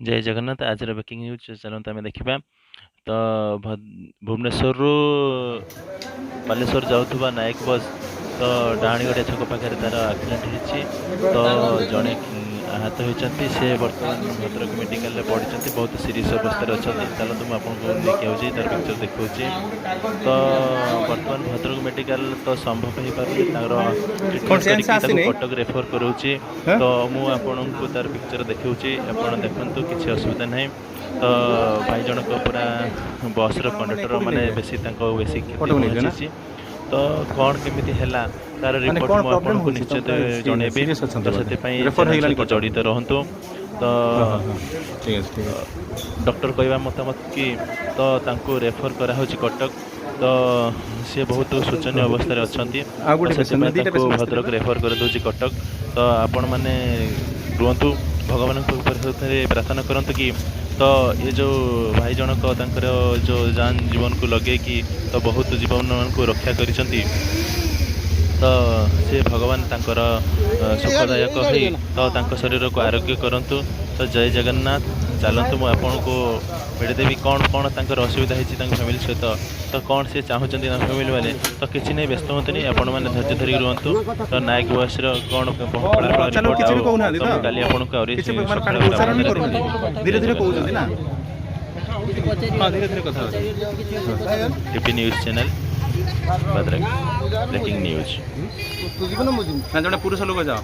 जय जगन्नाथ आज breaking news चलते आम देखा तो भुवनेश्वर बालेश्वर जाऊा नायक बस तो डाणीगड़िया छक पाखे तार आक्सीडेट होती तो जड़े आहत होती से बर्तमान भद्रक मेडिकल पढ़ी बहुत सीरीयस अवस्था अच्छा चलते मुझे आपको लेके तार पिक्चर देखा तो बर्तमान भद्रक मेडिकल तो संभव हो पारे कटक रेफर करोची तो मुझे तार पिक्चर देखा आप देखु किसी असुविधा ना तो भाई जनक पूरा बस कंडक्टर माने बेसी बेसी क्षति तो कौन केमिति हैला तार रिपोर्ट मु आपको निश्चित जणेबी तो से जड़ित रहतु तो डॉक्टर कहवा मतामत कि तो तांको रेफर करा होची कटक तो सी बहुत शोचनीय अवस्था अच्छा भद्रक रेफर कर दूसरी कटक तो आपण मैंने रुहतु भगवान प्रार्थना करंतु कि तो ये जो भाई जनक जो जान जीवन को लगे कि तो बहुत जीवन को रक्षा करिसंती तो से भगवान तांकर सुखदायक है तो तांको शरीर को आरोग्य करंतु तो जय जगन्नाथ चलतु मुझे आपन को भेड़देवी कौन कौन तांकर असुविधा होती फैमिली सहित तो कौन से चाहते फैमिली वाले तो किसी नहीं व्यस्त हूँ आपण मैंने धैर्य धरिक रुहतु तो नायक बस कौन काली आपको TP news channel Bhadrak breaking news जड़े पुरुष लोक जाओ